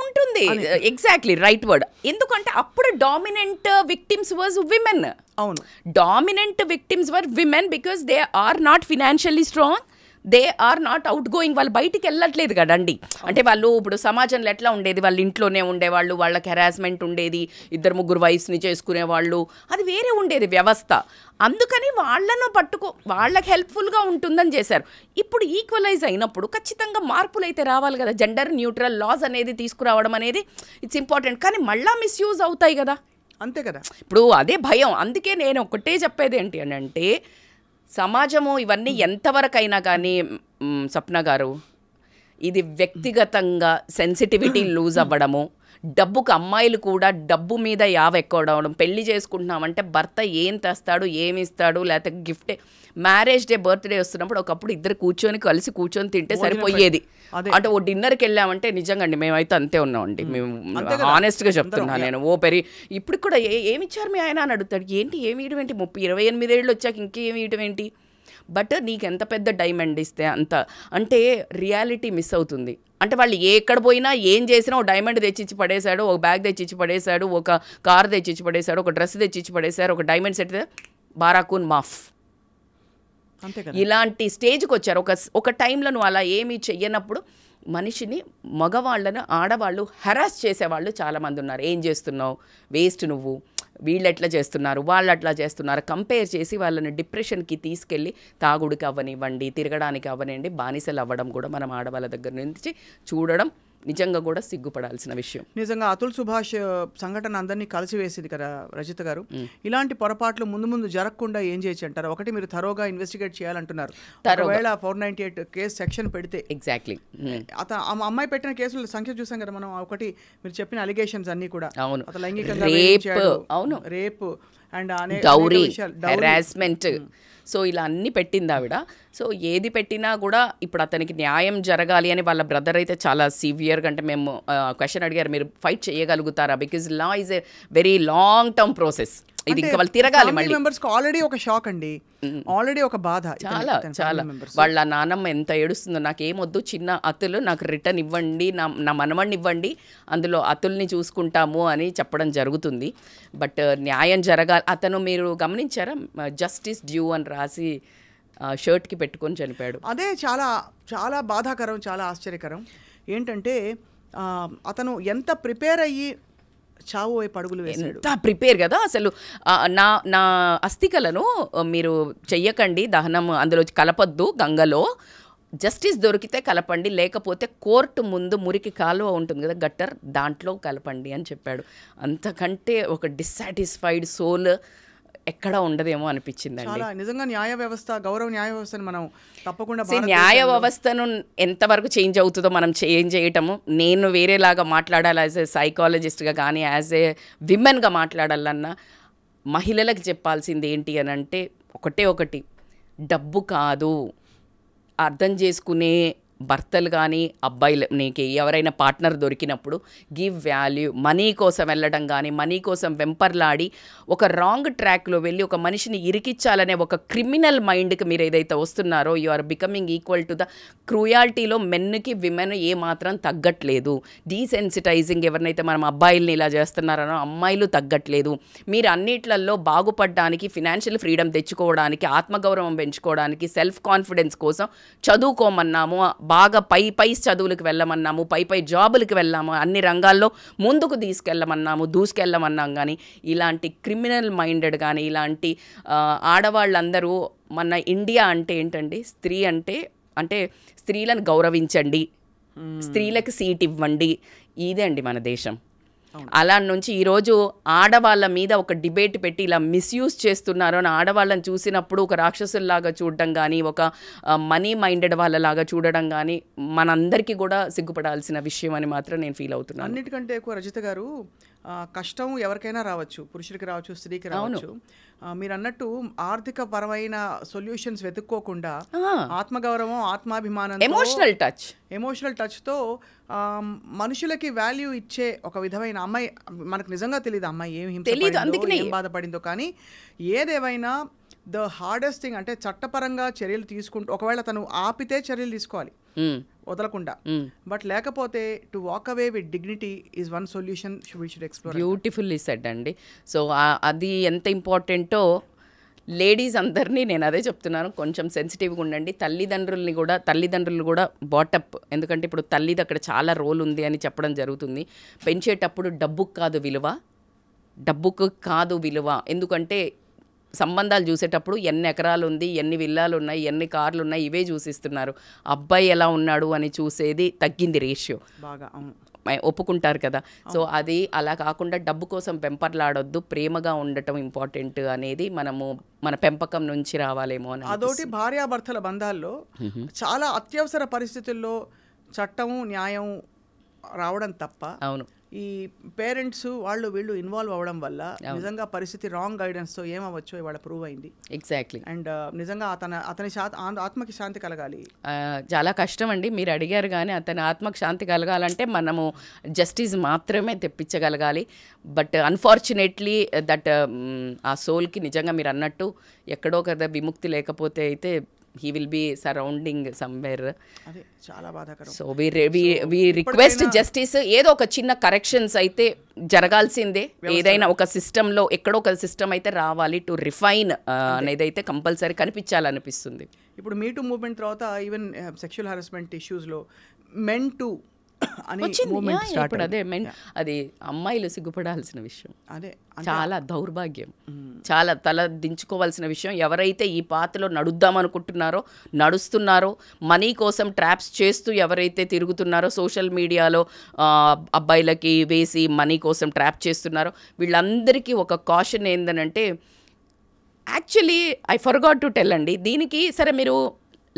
ఉంటుంది. Exactly right word. ఎందుకంటే అప్పుడు డామినెంట్ విక్టిమ్స్ వాజ్ విమెన్. అవును, dominant victims were women because they are not financially strong, they are not outgoing. వాళ్ళు బయటికి వెళ్ళట్లేదు కదండి. అంటే వాళ్ళు ఇప్పుడు సమాజంలో ఎట్లా ఉండేది, వాళ్ళు ఇంట్లోనే ఉండేవాళ్ళు, వాళ్ళకి హెరాస్మెంట్ ఉండేది, 2-3 వైఫ్స్ని చేసుకునేవాళ్ళు, అది వేరే ఉండేది వ్యవస్థ. అందుకని వాళ్ళను వాళ్ళకి హెల్ప్ఫుల్గా ఉంటుందని చేశారు. ఇప్పుడు ఈక్వలైజ్ అయినప్పుడు ఖచ్చితంగా మార్పులు అయితే రావాలి కదా. జెండర్ న్యూట్రల్ లాస్ అనేది తీసుకురావడం అనేది ఇట్స్ ఇంపార్టెంట్, కానీ మళ్ళీ మిస్యూజ్ అవుతాయి కదా. అంతే కదా. ఇప్పుడు అదే భయం. అందుకే నేను ఒకటే చెప్పేది ఏంటి అని అంటే, సమాజము ఇవన్నీ ఎంతవరకైనా కానీ సప్న గారు, ఇది వ్యక్తిగతంగా సెన్సిటివిటీ లూజ్ అవ్వడము, డబ్బుకు అమ్మాయిలు కూడా డబ్బు మీద ఎక్కవడం, పెళ్లి చేసుకుంటున్నామంటే భర్త ఏం తెస్తాడు, ఏమి ఇస్తాడు, లేకపోతే గిఫ్టే. మ్యారేజ్ డే, బర్త్డే వస్తున్నప్పుడు ఒకప్పుడు ఇద్దరు కలిసి కూర్చొని తింటే సరిపోయేది. అంటే ఓ డిన్నర్కి వెళ్ళామంటే నిజంగా అండి మేమైతే అంతే ఉన్నామండి, మేము ఆనెస్ట్గా చెప్తున్నా నేను. ఇప్పుడు కూడా ఏమిచ్చారు మీ ఆయన అని అడుగుతాడు. ఏంటి ఏమి ఇయడం ఏంటి, 30-28 ఏళ్ళు వచ్చాక ఇంకేమి ఇయడం ఏంటి, బట్ నీకు ఎంత పెద్ద డైమండ్ ఇస్తే అంత, అంటే రియాలిటీ మిస్ అవుతుంది. అంటే వాళ్ళు ఎక్కడ పోయినా ఏం చేసినా ఒక డైమండ్ తెచ్చిచ్చి పడేశాడు, ఒక బ్యాగ్ తెచ్చిచ్చి పడేశాడు, ఒక కార్ తెచ్చిచ్చి పడేశాడు, ఒక డ్రెస్ తెచ్చిచ్చి పడేశారు, ఒక డైమండ్ సెట్ బారాకూన్ మాఫ్, ఇలాంటి స్టేజ్కి వచ్చారు. ఒక టైంలో నువ్వు అలా ఏమీ చెయ్యనప్పుడు మనిషిని, మగవాళ్ళను ఆడవాళ్ళు హెరాస్ చేసేవాళ్ళు చాలామంది ఉన్నారు. ఏం చేస్తున్నావు, వేస్ట్ నువ్వు, వీళ్ళు ఎట్లా చేస్తున్నారు, వాళ్ళు అట్లా చేస్తున్నారు, కంపేర్ చేసి వాళ్ళని డిప్రెషన్కి తీసుకెళ్ళి తాగుడికి అవ్వనివ్వండి, తిరగడానికి అవ్వనివ్వండి, బానిసలు అవ్వడం కూడా మనం ఆడవాళ్ళ దగ్గర నుంచి చూడడం నిజంగా కూడా సిగ్గుపడాల్సిన విషయం. నిజంగా అతుల్ సుభాష్ సంఘటన అందరినీ కలిసివేసింది కదా రజిత గారు. ఇలాంటి పొరపాట్లు ముందు ముందు జరగకుండా ఏం చేయొచ్చు అంటారు? ఒకటి, మీరు థరోగా ఇన్వెస్టిగేట్ చేయాలంటున్నారు. ఒకవేళ 498 కేసు సెక్షన్ పెడితే, ఎగ్జాక్ట్లీ అమ్మాయి పెట్టిన కేసుల సంఖ్య చూసాం కదా మనం. ఒకటి, మీరు చెప్పిన అలిగేషన్స్ అన్ని కూడా, అవును, అతను లైంగికంగా అవును, rape and dowry, harassment, so ఇలా అన్ని పెట్టింది ఆవిడ. సో ఏది పెట్టినా కూడా ఇప్పుడు అతనికి న్యాయం జరగాలి అని వాళ్ళ బ్రదర్ అయితే చాలా సివియర్గా, అంటే మేము క్వశ్చన్ అడిగారు, మీరు ఫైట్ చేయగలుగుతారా, because law is a very long term process, ఇది ఇంకా వాళ్ళు తిరగాలి మళ్ళీ. ఆల్రెడీ ఒక షాక్ అండి, ఆల్రెడీ ఒక బాధ, చాలా చాలా. వాళ్ళ నాన్నమ్మ ఎంత ఏడుస్తుందో, నాకేమొద్దు, చిన్న అతులు నాకు రిటర్న్ ఇవ్వండి, నా మనవణ్ణి ఇవ్వండి, అందులో అతుల్ని చూసుకుంటాము అని చెప్పడం జరుగుతుంది. బట్ న్యాయం జరగాలి. అతను మీరు గమనించారా, జస్టిస్ డ్యూ అని రాసి షర్ట్కి పెట్టుకొని చనిపోయాడు. అదే చాలా చాలా బాధాకరం, చాలా ఆశ్చర్యకరం. ఏంటంటే అతను ఎంత ప్రిపేర్ అయ్యి చావు పడుగులు వేశాడు, ఎంత ప్రిపేర్ కదా అసలు. నా అస్థికలను మీరు చెయ్యకండి దహనం, అందులో కలపొద్దు గంగలో, జస్టిస్ దొరికితే కలపండి, లేకపోతే కోర్టు ముందు మురికి కాలువ ఉంటుంది కదా, గట్టర్, దాంట్లో కలపండి అని చెప్పాడు. అంతకంటే ఒక డిస్సాటిస్ఫైడ్ సోల్ ఎక్కడ ఉండదేమో అనిపించిందండి. నిజంగా న్యాయ వ్యవస్థ, గౌరవ న్యాయ వ్యవస్థను మనం తప్పకుండా, న్యాయ వ్యవస్థను ఎంతవరకు చేంజ్ అవుతుందో మనం చేంజ్ చేయటము, నేను వేరేలాగా మాట్లాడాలి యాజ్ ఏ సైకాలజిస్ట్గా కానీ యాజ్ ఏ విమెన్గా మాట్లాడాలన్నా, మహిళలకు చెప్పాల్సింది ఏంటి అని అంటే ఒకటి, డబ్బు కాదు, అర్థం చేసుకునే భర్తలు కానీ అబ్బాయిలు, నీకు ఎవరైనా పార్ట్నర్ దొరికినప్పుడు గివ్ వాల్యూ. మనీ కోసం వెళ్ళడం కానీ, మనీ కోసం వెంపర్లాడి ఒక రాంగ్ ట్రాక్లో వెళ్ళి ఒక మనిషిని ఇరికిచ్చాలనే ఒక క్రిమినల్ మైండ్కి మీరు ఏదైతే వస్తున్నారో, you are becoming equal to the క్రూయాలిటీలో మెన్కి విమెన్ ఏమాత్రం తగ్గట్లేదు. డీసెన్సిటైజింగ్, ఎవరినైతే మనం అబ్బాయిల్ని ఇలా చేస్తున్నారనో అమ్మాయిలు తగ్గట్లేదు. మీరు అన్నిట్లలో బాగుపడడానికి, ఫినాన్షియల్ ఫ్రీడమ్ తెచ్చుకోవడానికి, ఆత్మగౌరవం పెంచుకోవడానికి, సెల్ఫ్ కాన్ఫిడెన్స్ కోసం చదువుకోమన్నాము, బాగా పై చదువులకు వెళ్ళమన్నాము, పై జాబులకు వెళ్ళాము, అన్ని రంగాల్లో ముందుకు దూసుకెళ్ళమన్నాం. కానీ ఇలాంటి క్రిమినల్ మైండెడ్ కానీ, ఇలాంటి ఆడవాళ్ళందరూ, మన ఇండియా అంటే ఏంటండి, స్త్రీ అంటే స్త్రీలను గౌరవించండి, స్త్రీలకు సీట్ ఇవ్వండి, ఇదే అండి మన దేశం. అలా నుంచి ఈరోజు ఆడవాళ్ళ మీద ఒక డిబేట్ పెట్టి ఇలా మిస్యూజ్ చేస్తున్నారు అని ఆడవాళ్ళని చూసినప్పుడు ఒక రాక్షసుల్లాగా చూడడం కానీ, ఒక మనీ మైండెడ్ వాళ్ళలాగా చూడడం కానీ మనందరికీ కూడా సిగ్గుపడాల్సిన విషయం అని మాత్రం నేను ఫీల్ అవుతున్నాను. అన్నిటికంటే ఎక్కువ రజిత గారు, కష్టం ఎవరికైనా రావచ్చు, పురుషుడికి రావచ్చు, స్త్రీకి రావచ్చు. మీరు అన్నట్టు ఆర్థిక పరమైన సొల్యూషన్స్ వెతుక్కోకుండా ఆత్మగౌరవం, ఆత్మాభిమానం, ఎమోషనల్ టచ్తో మనుషులకి వాల్యూ ఇచ్చే ఒక విధమైన అమ్మాయి, మనకు నిజంగా తెలియదు అమ్మాయి ఏం బాధపడిందో, కానీ ఏదేమైనా ద హార్డెస్ట్ థింగ్ అంటే చట్టపరంగా చర్యలు తీసుకుంటూ, ఒకవేళ తను ఆపితే చర్యలు తీసుకోవాలి వదలకుండా, బట్ లేకపోతే to walk away with dignity is one solution we should explore. Beautifully said అండి. సో అది ఎంత ఇంపార్టెంటో లేడీస్ అందరినీ నేను అదే చెప్తున్నాను, కొంచెం సెన్సిటివ్గా ఉండండి. తల్లిదండ్రులు కూడా బాటప్, ఎందుకంటే ఇప్పుడు తల్లిది అక్కడ చాలా రోల్ ఉంది అని చెప్పడం జరుగుతుంది. పెంచేటప్పుడు డబ్బుకు కాదు విలువ, ఎందుకంటే సంబంధాలు చూసేటప్పుడు ఎన్ని ఎకరాలు ఉంది, ఎన్ని విల్లాలు ఉన్నాయి, ఎన్ని కార్లు ఉన్నాయి, ఇవే చూసిస్తున్నారు. అబ్బాయి ఎలా ఉన్నాడు అని చూసేది తగ్గింది రేషియో, బాగా ఒప్పుకుంటారు కదా. సో అది అలా కాకుండా డబ్బు కోసం పెంపర్లాడొద్దు, ప్రేమగా ఉండటం ఇంపార్టెంట్ అనేది మన పెంపకం నుంచి రావాలేమో అని. అదోటి, భార్యాభర్తల బంధాల్లో చాలా అత్యవసర పరిస్థితుల్లో చట్టము న్యాయం రావడం తప్ప, అవును, ఈ పేరెంట్స్ వీళ్ళు ఇన్వాల్వ్ అవ్వడం వల్ల నిజంగా పరిస్థితి రాంగ్ గైడెన్స్తో ఏమవ్వచ్చో ఇవాళ ప్రూవ్ అయింది. ఎగ్జాక్ట్లీ. అండ్ నిజంగా అతని ఆత్మకి శాంతి కలగాలి. చాలా కష్టం అండి, మీరు అడిగారు. కానీ అతని ఆత్మకి శాంతి కలగాలంటే మనము జస్టిస్ మాత్రమే తెప్పించగలగాలి. బట్ అన్ఫార్చునేట్లీ దట్ ఆ సోల్కి నిజంగా మీరు అన్నట్టు ఎక్కడో కదా విముక్తి లేకపోతే అయితే he will be surrounding somewhere. అదే చాలా బాధాకరం. సో we request justice, ఏదో ఒక చిన్న కరెక్షన్స్ అయితే జరగాల్సిందే. ఏదైనా ఒక సిస్టంలో ఎక్కడో ఒక సిస్టమ్ అయితే రావాలి టు రిఫైన్ అనేది అయితే కంపల్సరీ కనిపించాలనిపిస్తుంది. ఇప్పుడు మీటూ మూవ్మెంట్ తర్వాత ఈవెన్ సెక్షువల్ హరాస్మెంట్ ఇష్యూస్లో మెన్ టు అని వచ్చింది. మూమెంట్ స్టార్ట్ ఇప్పుడు అదే అది అమ్మాయిలు సిగ్గుపడాల్సిన విషయం, అదే చాలా దౌర్భాగ్యం, చాలా తల దించుకోవాల్సిన విషయం. ఎవరైతే ఈ పాతలో నడుద్దామనుకుంటున్నారో నడుస్తున్నారో, మనీ కోసం ట్రాప్స్ చేస్తూ ఎవరైతే తిరుగుతున్నారో, సోషల్ మీడియాలో అబ్బాయిలకి వేసి మనీ కోసం ట్రాప్ చేస్తున్నారో, వీళ్ళందరికీ ఒక కాషన్ ఏందనంటే, actually I forgot to tell అండి, దీనికి సరే మీరు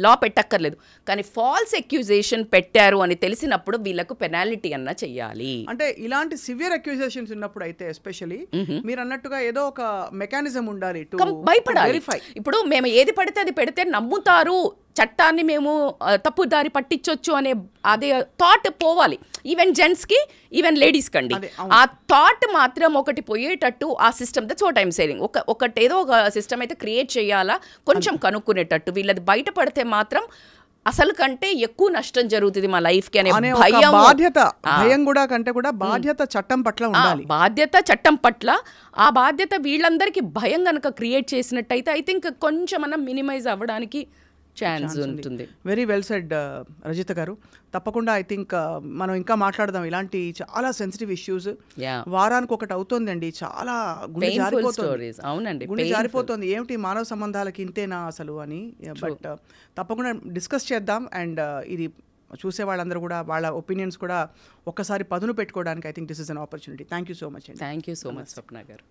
లా పెట్టక్కర్లేదు, కానీ ఫాల్స్ అక్యూజేషన్ పెట్టారు అని తెలిసినప్పుడు వీళ్ళకు పెనాల్టీ అన్నా చెయ్యాలి. అంటే ఇలాంటి సివియర్ అక్యూజేషన్స్ ఉన్నప్పుడు అయితే ఎస్పెషల్లీ మీరు అన్నట్టుగా ఏదో ఒక మెకానిజం ఉండాలి టు భయపడాలి. ఇప్పుడు మేము ఏది పడితే అది పెడితే నమ్ముతారు, చట్టాన్ని మేము తప్పుదారి పట్టించవచ్చు అనే అదే థాట్ పోవాలి. ఈవెన్ జెంట్స్కి, ఈవెన్ లేడీస్కి అండి. ఆ థాట్ మాత్రం ఒకటి పోయేటట్టు ఆ system, that's what I'm saying. ఒకటి ఏదో ఒక సిస్టమ్ అయితే క్రియేట్ చేయాలా, కొంచెం కనుక్కునేటట్టు. వీళ్ళది బయటపడితే మాత్రం అసలు కంటే ఎక్కువ నష్టం జరుగుతుంది మా లైఫ్కి అనే భయం, బాధ్యత, భయం కూడా కంటే కూడా బాధ్యత చట్టం పట్ల ఉండాలి. బాధ్యత చట్టం పట్ల, ఆ బాధ్యత వీళ్ళందరికీ భయం కనుక క్రియేట్ చేసినట్టయితే ఐ థింక్ కొంచెం మనం మినిమైజ్ అవ్వడానికి ఛాన్స్ ఉంటుంది. వెరీ వెల్ సెడ్ రజిత గారు. తప్పకుండా ఐ థింక్ మనం ఇంకా మాట్లాడదాం ఇలాంటి చాలా సెన్సిటివ్ ఇష్యూస్. వారానికి ఒకటి అవుతుందండి, చాలా గుండె జారిపోతుంది. అవునండి, గుండె జారిపోతుంది, ఏమిటి మానవ సంబంధాలకి ఇంతేనా అసలు అని. బట్ తప్పకుండా డిస్కస్ చేద్దాం. అండ్ ఇది చూసే వాళ్ళందరూ కూడా వాళ్ళ ఒపీనియన్స్ కూడా ఒక్కసారి పదును పెట్టుకోవడానికి I think this is an opportunity. Thank you so much అండి. థ్యాంక్ యూ సో మచ్ స్వప్న గారు.